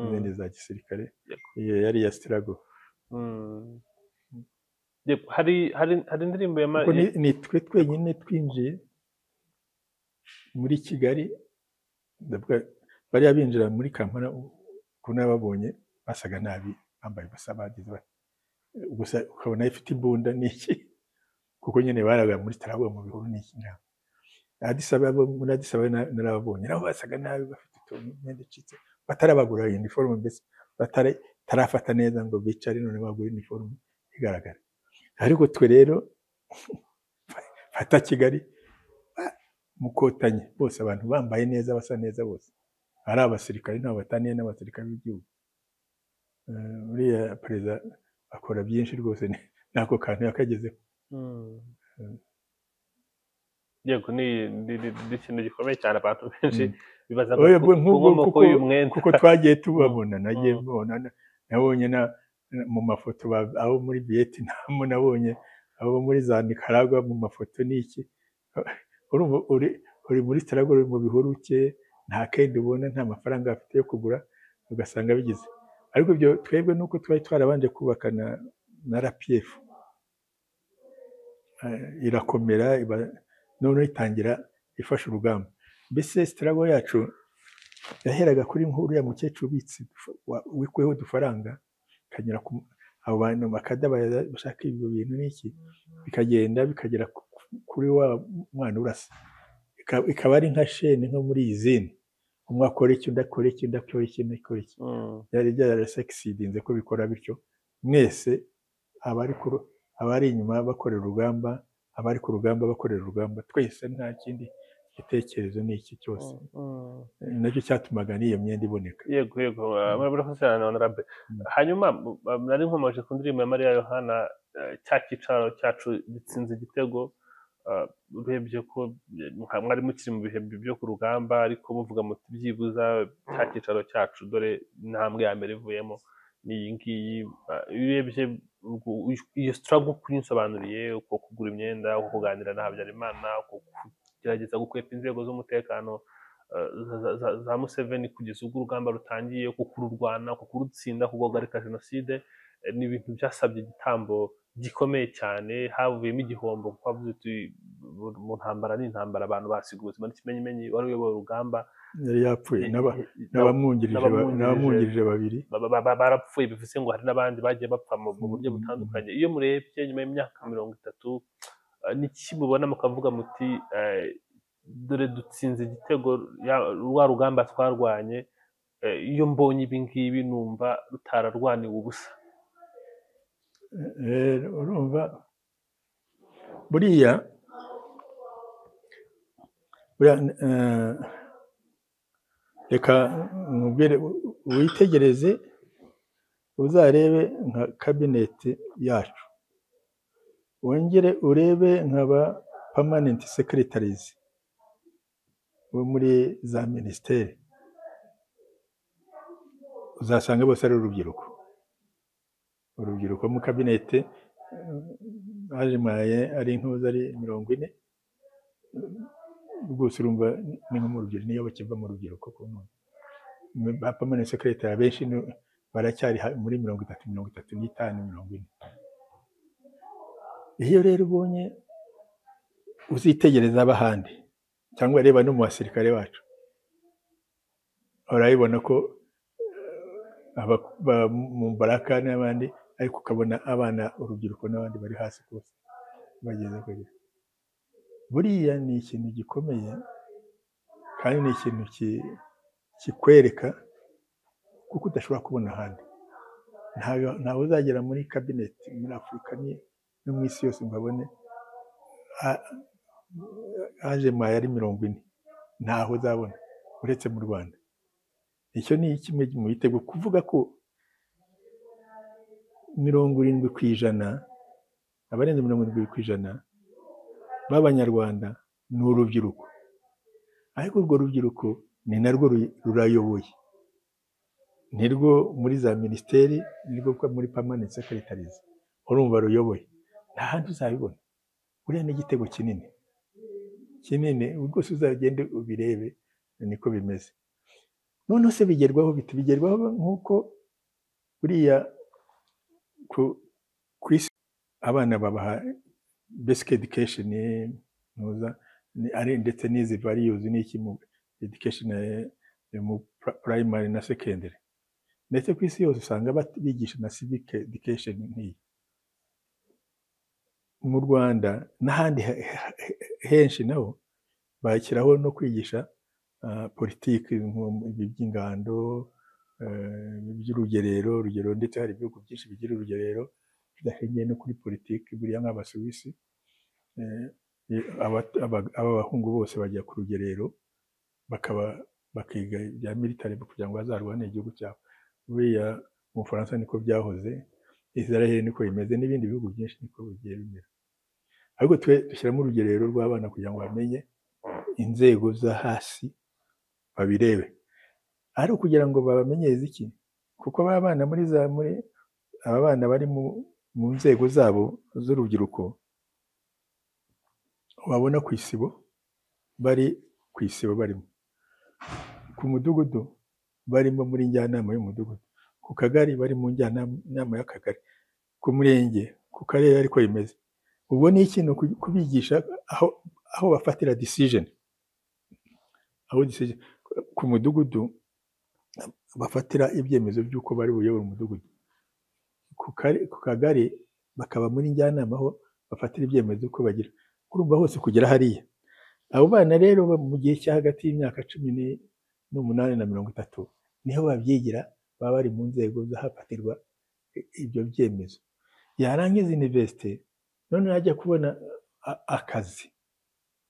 izindi za gisirikare. Iyo yari iya struggle. hari indirimbo ya Kuko ni twe twenyine twinjiye muri Kigali, bariya binjira muri Kampala ukuntu babonye basaga nabi, bambaye ubusa, bagize gusa ukabona ifite imbunda n'iki, kuko nyine baraga muri Tarawe mu bihuru n'iki. Muri Addis Ababa narababonye nabo basaga nabi, bafite utuntu imyenda icitse, batarabagura uniforme, mbese batarafata neza ngo bicare none bagura uniforme igaragara. Ariko twe rero fata Kigali mukotanye bose, abantu bambaye neza, basa neza bose, ari abasirikare n'abataniye n'abasirikare b'igihugu. Uriya perezida akora byinshi rwose, nako kantu yakagezeho. Yego, ni ikintu gikomeye cyane, abantu benshi bibaza kuko twagiye tubabona. Nagiye mbona, nabonye mu mafoto abo muri Vietnam, nabonye abo muri za Nicaragua mu mafoto n'iki. uri muri struggle, uri mu bihuruke, nta kendi ubona, nta mafaranga afite yo kugura, ugasanga bigize. Ariko ibyo twebwe nuko twari twarabanje kubakana na RPF, irakomera, none itangira ifasha urugamba. Mbese struggle yacu yaheraga kuri nkuru ya mukecuru ubitse wikuyeho udufaranga, kanyura abo bantu bakadabaya bashaka ibyo bintu n'iki, bikagenda bikagera kuri wa mwana urasa, ikaba ari nka shene nko muri izindi, umwe akora iki, undi akora iki, undi akora iki, undi akora iki. Byari byarasucceedinze ko bikora bityo, mwese abari inyuma bakorera urugamba, abari ku rugamba bakorera urugamba, twese nta kindi igitekerezo n'iki cyose. Nacyo cyatumaga n'iyo myenda iboneka. Yego, murakoze cyane honorable. Hanyuma nari nkomeje ku ndirimbo ya Mariya Yohana, cya cyicaro cyacu gitsinze igitego. Urebye ko mwari mukiri mu bihe byo ku rugamba, ariko muvuga muti byibuza cya cyicaro cyacu, dore intambwe ya mbere ivuyemo n'iyi ngiyi. Urebye iyo struggle kuyinsobanuriye, uko kugura imyenda, uko kuganira na Habyarimana, uko kugerageza gukwepa inzego z'umutekano za Museveni kugeza ubwo urugamba rutangiye, uko kururwana, uko kurutsinda, uko guhagarika jenoside, ni ibintu byasabye igitambo gikomeye cyane. Havuyemo igihombo, kuko bavuze uti mu ntambara n'intambara abantu basiga ubuzima n'ikimenyimenyi. Wari uyoboye urugamba, yari yapfuye, n'abamwungirije babiri barapfuye, bivuze ngo hari n'abandi bagiye bapfa mu buryo butandukanye. Iyo murebye nyuma y'imyaka 30, niki mubona mukavuga muti dore dutsinze igitego, rwa rugamba twarwanye, iyo mbonye ibi ngibi numva rutararwaniwe ubusa? Urumva buriya reka nkubwire, witegereze uzarebe nka kabineti yacu, wongere urebe nk'aba permanent secretaries bo muri za minisiteri, uzasanga bose ari urubyiruko mu kabinete. Hajimaye ari intuza ari 40 rwose, urumva ni nko mu rubyiruko, niyo bakiva mu rubyiruko. Ba permanent secretary benshi baracyari muri 30, 35, 40. Iyo rero ubonye, uzitegereza abahandi cyangwa reba no mu basirikare bacu, urabibona ko mu Mbaraka n'abandi, ariko ukabona abana, urubyiruko n'abandi bari hasi rwose bageze kure. Buriya ni ikintu gikomeye, kandi ni ikintu kikwereka kuko udashobora kubona ahandi. Ntawe uzagera muri kabineti muri Afurika no mu isi yose ngo abone Hajimaye ari 40, ntaho uzabona uretse mu Rwanda. Icyo ni kimwe mu bitego, kuvuga ko 70%, abarenze 70% b'Abanyarwanda ni urubyiruko. Ariko urwo rubyiruko ni narwo rurayoboye, nirwo muri za minisiteri, nirwo muri permanent secretaries, urumva ruyoboye. Nta handi uzabibona. buriya ni igitego kinini kinini rwose, uzagende ubirebe niko bimeze. Noneho se bigerwaho biti, bigerwaho nk'uko buriya ku isi abana babaha basic education ari ndetse n'izi values n'iki mu education mu primary na secondary, ndetse ku isi yose usanga bigisha na civic education nk'iyi. Mu Rwanda n'ahandi henshi naho bashyiraho no kwigisha politiki, ibi by'ingando, by'urugerero, ndetse hari ibihugu byinshi bigira urugerero bidahengiye no kuri politiki, buriya nk'Abasuwisi abahungu bose bajya ku rugerero bakiga ibya military kugira ngo bazarwane igihugu cyabo. Buriya mu Bufaransa niko byahoze, Israel niko bimeze, n'ibindi bihugu byinshi niko bigiye bimera. Ariko twe dushyiramo urugerero rw'abana kugira ngo bamenye inzego zo hasi, babirebe ari kugira ngo babamenyeze iki, kuko abana muri aba bana bari mu nzego zabo z'urubyiruko babona ku isibo, bari ku isibo, barimo ku mudugudu, barimo muri njyanama y'umudugudu, ku kagari bari mu njyanama y'akagari, ku murenge, ku karere, ariko bimeze. Ubwo ni ikintu kubigisha aho bafatira decision, ku mudugudu bafatira ibyemezo by'uko bari buyobore umudugudu, ku kagari bakaba muri njyanama aho bafatira ibyemezo uko bagira, urumva hose kugera hariya. Abo bana rero mu gihe cya hagati y'imyaka 18 na 30 niho babyigira, baba bari mu nzego zahafatirwa ibyo byemezo. Yarangiza university, none ajya kubona akazi,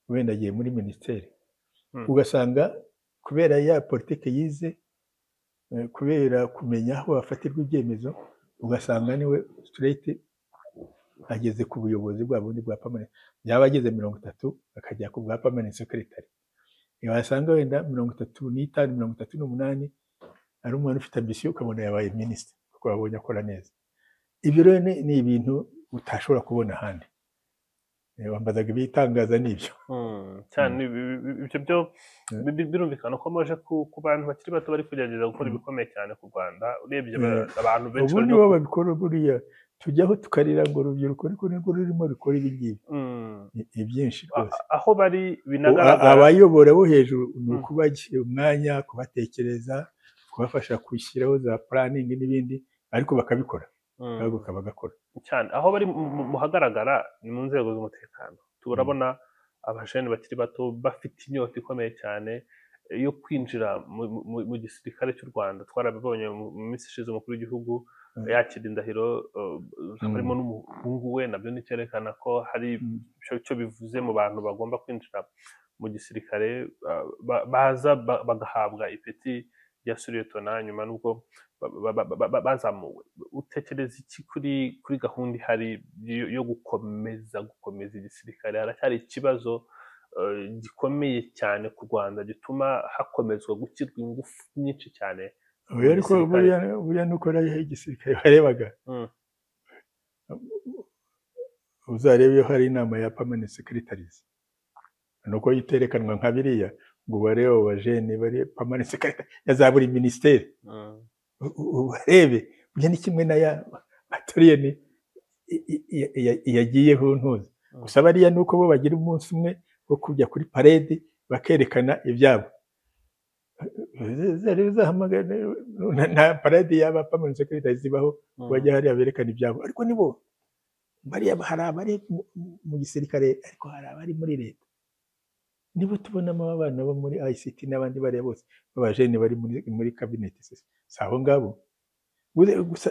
wenda agiye muri ministeri, ugasanga kubera ya politiki yize, kubera kumenya aho bafatirwa ibyemezo, ugasanga niwe straight ageze ku buyobozi bwa bundi bwa permanent. Yaba ageze 30 akajya ku bwa permanent secretary, wasanga wenda 35 38 ari umwana ufite ambition, ukabona yabaye minister kuko babonye akora neza. Ibyo rero ni ibintu utashobora kubona ahandi. Wambazaga ibitangaza n'ibyo cyane. Ibyo byo birumvikana ko moje ku bantu bakiri bato bari kugerageza gukora ibikomeye cyane ku Rwanda. Urebye abantu benshi ubundi bo babikora, buriya tujyaho tukarira ngo urubyiruko ariko nirwo rurimo rukora ibi ngibi. Ni byinshi rwose aho bari binagaragara. Abayobora bo hejuru ni ukubagira umwanya, kubatekereza, kubafasha kwishyiraho za planning n'ibindi, ariko bakabikora bagakora cyane. Aho bari muhagaragara ni mu nzego z'umutekano. Turabona abajene bakiri bato bafite inyota ikomeye cyane yo kwinjira mu gisirikare cy'u Rwanda. Twarabibonye mu minsi ishize umukuru w'igihugu yakira indahiro, harimo n'umuhungu we, nabyo nicyerekana ko hari icyo bivuze mu bantu bagomba kwinjira mu gisirikare, baza bagahabwa ipeti rya suriyetona nyuma n'ubwo bazamuwe. Utekereza iki kuri gahunda ihari yo gukomeza igisirikare? Haracyari ikibazo gikomeye cyane ku Rwanda gituma hakomezwa gushyirwa ingufu nyinshi cyane. Ariko buriya nuko igisirikare barebaga, uzarebe iyo hari inama ya permanent secretaries, nuko yiterekanwa nka biriya ngo barebe abo bajene bari permanent secretary ya za buri ministeri, ubarebe burya ni kimwe na ya batoriyeni yagiyeho ntuzi. Gusa bariya nuko bo bagira umunsi umwe wo kujya kuri parade bakerekana ibyabo. Nta parade y'aba permanent secretary zibaho bajya hariya berekana ibyabo, ariko nibo bariya hari abari mu gisirikare, ariko hari abari muri leta. Nibo tubonamo abana bo muri ICT n'abandi bariya bose babajene bari muri cabinet. Saho ngabo gusa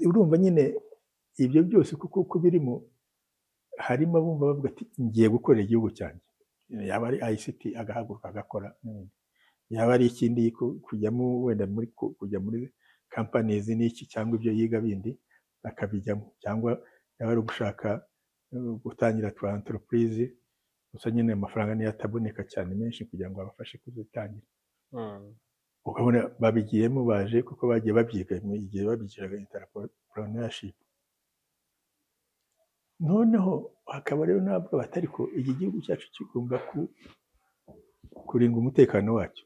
urumva nyine ibyo byose kuko birimo, harimo bumva bavuga ati ngiye gukorera igihugu cyanjye. Yaba ari ICT agahaguruka agakora, yaba ari ikindi kujyamo wenda kujya muri companies n'iki cyangwa ibyo yiga bindi akabijyamo, cyangwa yaba ari gushaka gutangira twa entreprise, gusa nyine amafaranga niyo ataboneka cyane menshi kugira ngo abafashe kuzitangira. Ukabona babigiyemo baje kuko bagiye babyiga mu gihe babigiraga entrepreneurship. noneho hakaba rero n'abavuga bati ariko iki gihugu cyacu kigomba kurinda umutekano wacyo,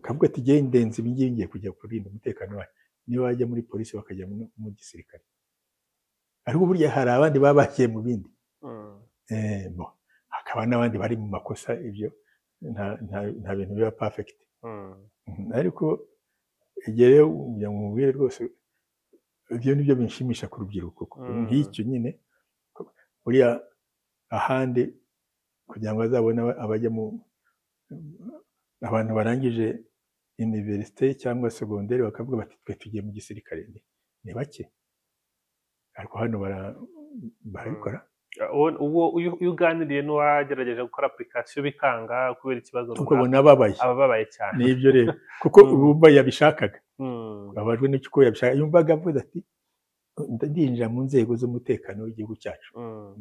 kavuga ati jye ndenze ibi ngibi ngiye kujya kurinda umutekano wacyo, niba bajya muri polisi bakajya mu gisirikare, ariko burya hari abandi baba bagiye mu bindi. Hakaba n'abandi bari mu makosa, ibyo nta bintu biba perfect. Ariko igihe mubwire rwose ibyo nibyo binshimisha ku rubyiruko, nk'icyo nyine buriya ahandi kugira ngo bazabone abajya mu abantu barangije universite cyangwa segonderi bakavuga bati twe tugiye mu gisirikare ni bake, ariko hano barabikora. Iyo uganiriye n'uwagerageje gukora application bikanga kubera ikibazo ukabona ababaye cyane, nibyo rero kuko urumva yabishakaga, babajwe n'icyo yabishaka, yumvaga avuze ati ndinjira mu nzego z'umutekano w'igihugu cyacu,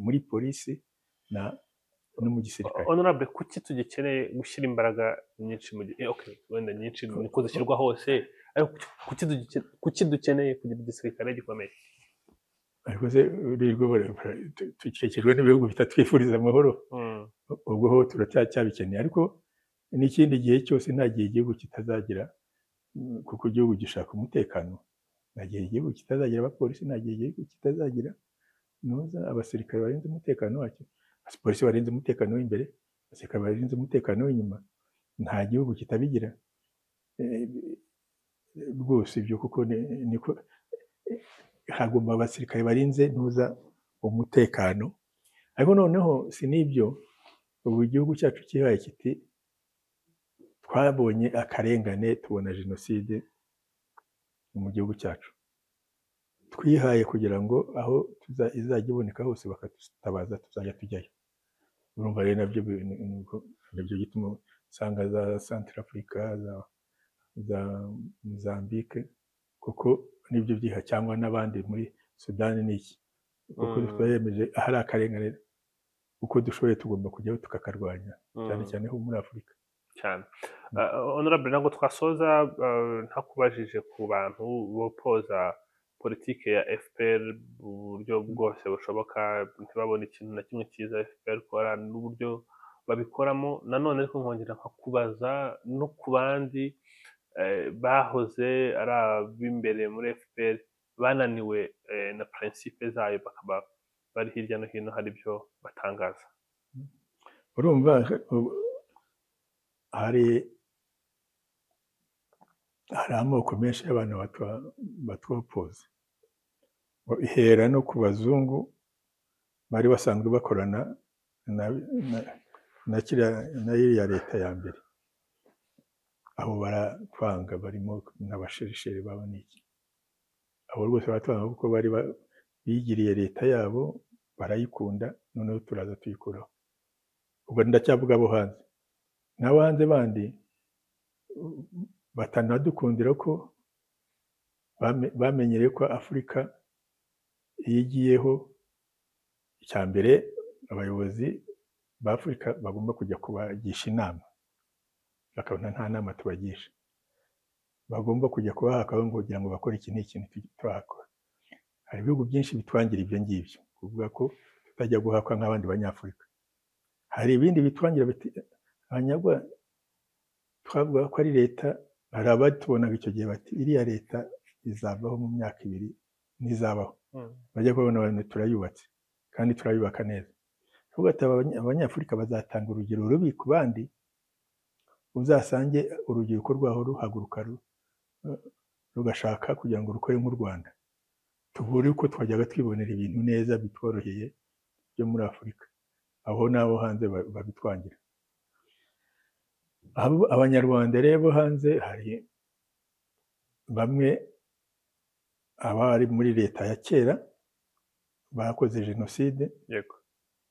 muri polisi no mu gisirikare. Honorable, kuki tugikeneye gushyira imbaraga nyinshi mu gihe wenda nyinshi niko zishyirwa hose, ariko kuki dukeneye kugira igisirikare gikomeye? ariko se tukikijwe n'ibihugu bitatwifuriza amahoro, ubwo ho turacyabikeneye, ariko n'ikindi gihe cyose nta gihe igihugu kitazagira, kuko igihugu gishaka umutekano, nta gihe igihugu kitazagira abapolisi, nta gihe igihugu kitazagira abasirikare barinze umutekano wacyo, abapolisi barinze umutekano w'imbere, abasirikare barinze umutekano w'inyuma, nta gihugu kitabigira rwose ibyo, kuko niko hagomba abasirikare barinze umutekano. Ariko noneho si n'ibyo, ubu igihugu cyacu kihaye kiti twabonye akarengane, tubona jenoside mu gihugu cyacu, twihaye kugira ngo aho izajya iboneka hose bakadutabaza tuzajya tujyayo. Urumva rero nabyo gituma usanga za Centrafrica, za Mozambique, kuko nibyo byiha, cyangwa n'abandi muri Sudani n'iki, kuko twayemeje ahari akarengane, uko dushoboye tugomba kujyaho tukakarwanya, cyane cyane ho muri Afurika cyane. Honorable, ntabwo twasoza ntakubajije ku bantu bopoza politike ya FPR mu buryo bwose bushoboka, ntibabone ikintu na kimwe cyiza FPR ikora n'uburyo babikoramo. Nanone ariko nkongera nkakubaza no ku bandi bahoze ari ab'imbere muri FPR bananiwe na principe zayo, bakaba bari hirya no hino hari ibyo batangaza. Urumva hari amoko menshi y'abantu batwopoza, ihera no ku bazungu bari basanzwe bakorana na iriya leta ya mbere, abo baratwanga, barimo n'abashirisheri babo n'iki, abo rwose baratwanga kuko bari bigiriye leta yabo, barayikunda, noneho turaza tuyikuraho. Ubwo ndacyavuga abo hanze, n'abo hanze bandi batanadukundira ko bamenyereye ko Afurika iyo igiyeho, icya mbere abayobozi ba Afurika bagomba kujya kubagisha inama, bakabona nta nama tubagisha, bagomba kujya kubahaka kugira ngo bakore iki n'ikintu tuhakora. Hari ibihugu byinshi bitwangira ibyo ngibyo, kuvuga ko tutajya guhakwa nk'abandi banyafurika. Hari ibindi bitwangira biti abanyagwa twavuga ko ari leta, hari abatubonaga icyo gihe bati iriya leta izavaho mu myaka 2 ntizabaho, bajya kubona abantu turayubatse kandi turayubaka neza. Kuvuga ati abanyafurika bazatanga urugero rubi ku bandi, uzasange urubyiruko rwaho ruhaguruka rugashaka kugira ngo rukore nk'u Rwanda, tubure uko twajyaga twibonera ibintu neza bitworoheye byo muri Afurika, aho n'abo hanze babitwangira. Abanyarwanda rero hanze hari bamwe abari muri leta ya kera bakoze jenoside, yego,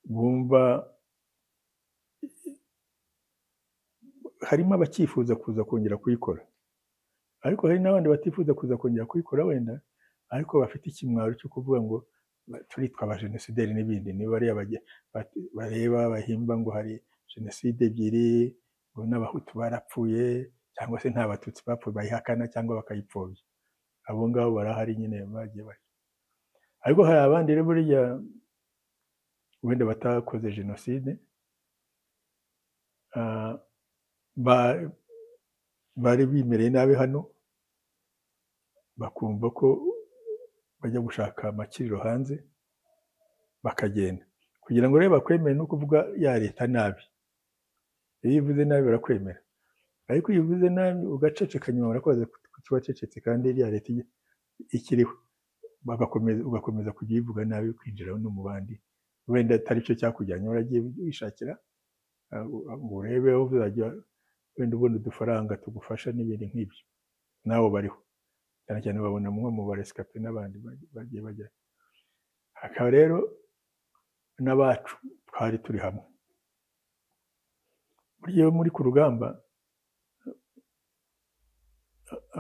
bumva harimo abakifuza kuza kongera kuyikora, ariko hari n'abandi batifuza kuza kongera kuyikora wenda, ariko bafite ikimwaro cyo kuvuga ngo turitwa abajenosideri n'ibindi. Niba bareba bahimba ngo hari jenoside ebyiri, ngo n'abahutu barapfuye cyangwa se nta batutsi bapfuye, bayihakana cyangwa bakayipfobya, abo ngabo barahari nyine bagiye bari. Ariko hari abandi rero burya wenda batakoze jenoside ba- bari bimereye nabi hano bakumva ko bajya gushaka amakiriro hanze bakagenda kugira ngo rero bakwemere no kuvuga ya leta nabi. Iyo uvuze nabi barakwemera, ariko iyo uvuze nabi ugaceceka nyuma barakubaza kuki wacecetse kandi iriya leta ikiriho, ugakomeza kujya uyivuga nabi kwinjira no mu bandi wenda atari cyo cyakujyanye, waragiye wishakira ngo urebe aho uzajya wenda ubona udufaranga tugufasha n'ibindi nk'ibyo, nabo bariho cyane cyane babona nko mu baresikape n'abandi bagiye bajya. Hakaba rero n'abacu twari turi hamwe, burya iyo muri ku rugamba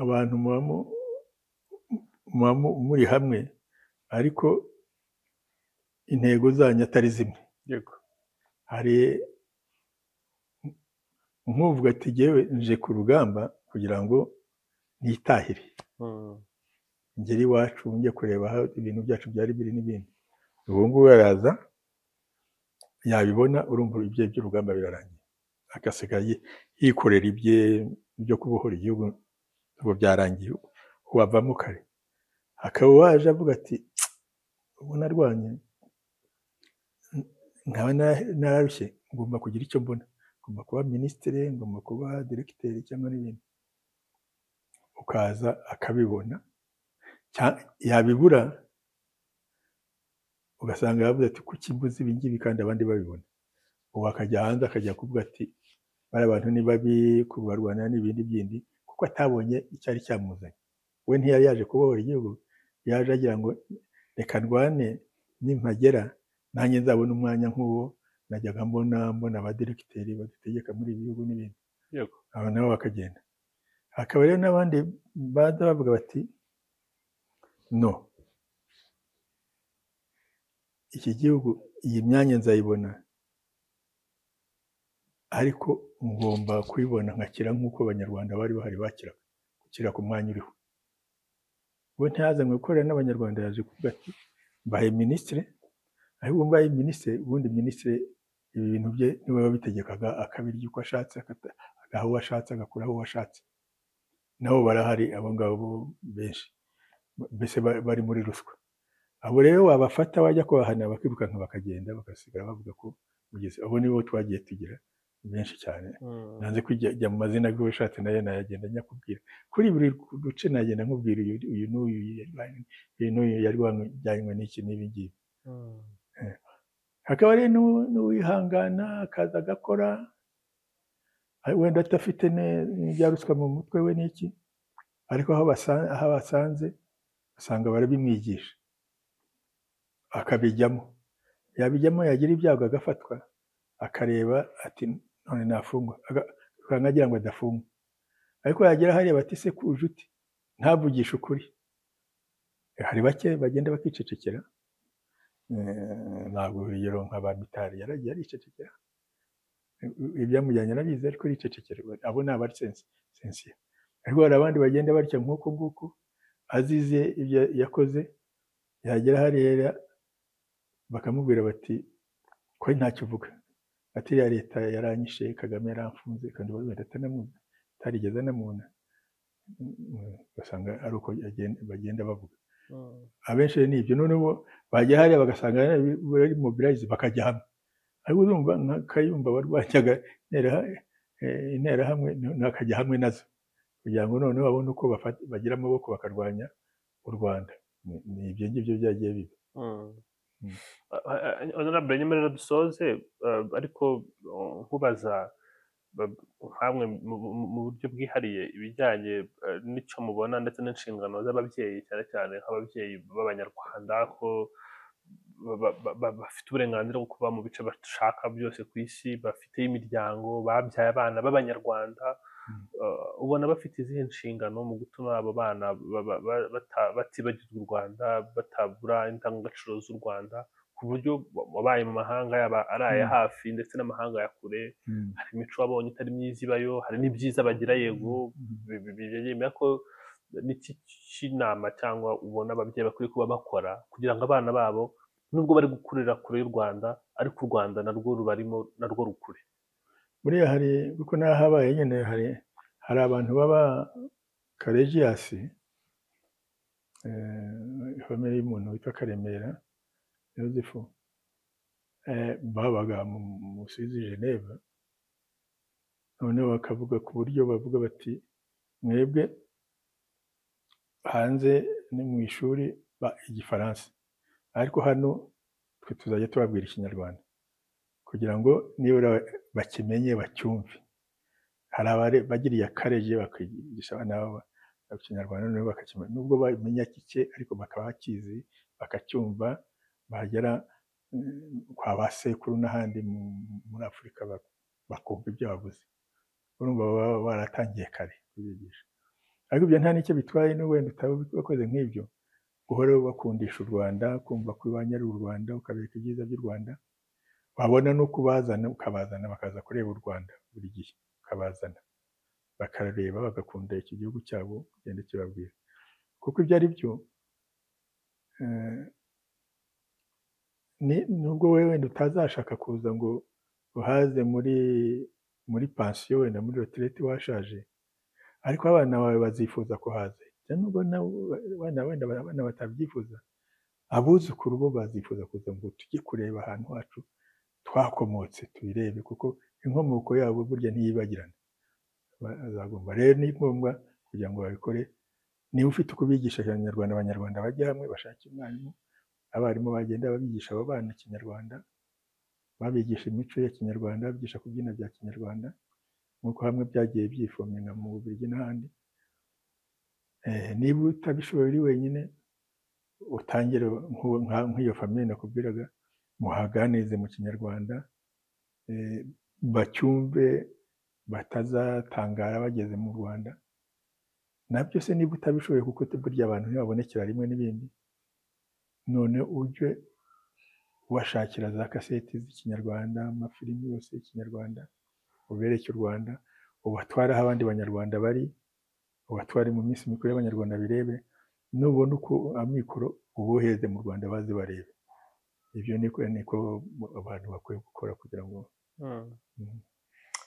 abantu muba muri hamwe ariko intego zanyu atari zimwe. Yego. Hari nk'uvuga ati jyewe nje ku rugamba kugira ngo nitahire ngere iwacu njye kureba aho ibintu byacu byari biri n'ibindi. Ubu ngubu araza yabibona, urumva ibye by'urugamba birarangiye, agasigaye yikorera ibye byo kubohora igihugu, ubu byarangiye, wavamo kare. Akaba waje avuga ati ubu narwanye nkaba nararushye, ngomba kugira icyo mbona, ngomba kuba minisitiri, ngomba kuba diregiteri cyangwa n'ibindi. Ukaza akabibona, yabibura ugasanga yavuze ati kuki mbuze ibi ngibi kandi abandi babibona. Ubu akajya hanze akajya kuvuga ati bari abantu ni babi, kubarwana n'ibindi byindi, kuko atabonye icyari cyamuzanye. We ntiyari yaje kubohora igihugu, yaje agira ngo reka ndwane, nimpagera nanjye nzabona umwanya nk'uwo najyaga mbona abadiregiteri badutegeka muri ibi bihugu n'ibindi. Yego. Aba nabo bakagenda. Hakaba rero n'abandi baza bavuga bati no, iki gihugu iyi myanya nzayibona ariko ngomba kuyibona nkakira nk'uko abanyarwanda bari bahari bakiraga, gukira ku mwanya uriho. We ntiyazanywe gukorera n'abanyarwanda, yaje kuvuga ati mbaye minisitiri, ariko mbaye minisitiri, ubundi minisitiri ibi bintu bye niwe wabitegekaga, akabirya uko ashatse, agaha uwo ashatse, agakuraho uwo ashatse. Nabo barahari abo ngabo benshi, mbese bari muri ruswa. Abo rero wabafata wajya kubahana bakirukanka bakagenda, bagasigara bavuga ko ugeze. Abo nibo twagiye tugira benshi cyane. Nanze kujya mu mazina y'ubushatse nayo nayagenda nyakubwira. Kuri buri duce nagenda nkubwira uyu n'uyu yari wajyanywe n'iki n'ibi ngibi. Hakaba rero n'uwihangana akaza agakora, wenda adafite n'ibya ruswa mu mutwe we n'iki, ariko aho basanze basanga barabimwigisha akabijyamo. Yabijyamo yagira ibyago agafatwa, akareba ati none nafungwa, akangagira ngo adafungwa. Ariko yagera hariya bati se kuje uti, ntavugisha ukuri. Hari bake bagenda bakicecekera, ntabwo urugero nka ba Mitari yaragiye aricecekera, ibyamujyanye arabizi ariko aricecekera. Abo ni abari sensiye. Ariko hari abandi bagenda batya nk'uko nguko, azize ibyo yakoze, yagera hariya bakamubwira bati ko ntacyo uvuga, ati ya leta yaranyishe, Kagame yaramfunze, kandi wenda atanamuzi, atarigeze anamubona. Ugasanga ari uko bagenda bavuga. Abenshi ni ibyo. Noneho bajya hariya bagasanga bari mobilize bakajya hamwe. Ariko urumva nka Kayumba barwanyaga interahamwe, nakajya hamwe nazo kugira ngo noneho babone uko bagira amaboko bakarwanya u Rwanda. Ni ibyo ngibyo byagiye biba. Honorable, nyemerera dusoze, ariko nkubaza hamwe mu buryo bwihariye ibijyanye n'icyo mubona ndetse n'inshingano z'ababyeyi, cyane cyane nk'ababyeyi b'abanyarwanda, ko bafite uburenganzira bwo kuba mu bice bashaka byose ku isi, bafite imiryango, babyaye abana b'abanyarwanda. Ubona bafite izihe nshingano mu gutuma abo bana batibagirwa u Rwanda, batabura indangagaciro z'u Rwanda, ku buryo wabaye mu mahanga yaba ari aya hafi ndetse n'amahanga ya kure, hari imico wabonye itari myiza ibayo, hari n'ibyiza bagira, yego, byemera ko n'iki cy'inama cyangwa ubona ababyeyi bakwiye kuba bakora kugira ngo abana babo nubwo bari gukurira kure y'u Rwanda ariko u Rwanda narwo rubarimo narwo rukure. buriya hari kuko naho habaye nyine hari abantu baba karejiyasi, famille y'umuntu witwa Karemera Yozefu, babaga mu Busuwisi Geneve, noneho bakavuga ku buryo bavuga bati mwebwe hanze ni mu ishuri igifaransa, ariko hano twe tuzajya tubabwira ikinyarwanda kugira ngo nibura bakimenye bacyumve. Hari abari bagiriye akareje bakigisha abana babo ikinyarwanda noneho bakakimenya, nubwo bamenya kike ariko bakaba bakizi bakacyumva, bagera kwa ba sekuru n'ahandi muri Afurika bakumva ibyo bavuze. Urumva baba baratangiye kare kubigisha, ariko ibyo nta n'icyo bitwaye no wenda utabakoze nk'ibyo, guhora bakundisha u Rwanda, kumva ko iwanyu ari u Rwanda, ukabereka ibyiza by'u Rwanda, wabona no kubazana ukabazana bakaza kureba u Rwanda buri gihe, ukabazana bakareba bagakunda iki gihugu cyabo, ugenda kibabwira kuko ibyo ari byo. Nubwo wowe wenda utazashaka kuza ngo uhaze muri pansiyo wenda muri retirete washaje, ariko abana bawe bazifuza ko haze, nubwo abana batabyifuza, abuzukuru bo bazifuza kuza ngo tujye kureba ahantu hacu twakomotse tubirebe, kuko inkomoko yabo burya ntiyibagirana. Bazagomba rero, ni ngombwa kugira ngo babikore. Niba ufite uko bigisha Ikinyarwanda, Abanyarwanda bajya hamwe bashake umwarimu, abarimu bagenda babigisha abo bana Ikinyarwanda, babigisha imico ya Kinyarwanda, babigisha kubyina bya Kinyarwanda, nk'uko hamwe byagiye byifominga mu Bubiligi n'ahandi. Niba utabishoboye uri wenyine, utangire nk'iyo famille nakubwiraga, muhaganize mu Kinyarwanda, bacyumve, batazatangara bageze mu Rwanda. Nabyo se niba utabishoboye, kuko burya abantu ntibabonekera rimwe n'ibindi, none ujye ubashakira za kaseti z'Ikinyarwanda, amafilimi yose y'Ikinyarwanda, ubereke u Rwanda, ubatware aho abandi Banyarwanda bari, ubatware mu minsi mikuru y'Abanyarwanda birebe, nubona uko amikoro ubohereze mu Rwanda baze barebe. Ibyo niko abantu bakwiye gukora kugira ngo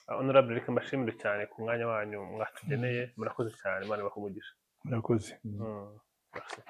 Honorable, reka mbashimire cyane ku mwanya wanyu mwatugeneye. Murakoze cyane, Imana ibahe umugisha. murakoze. Merci.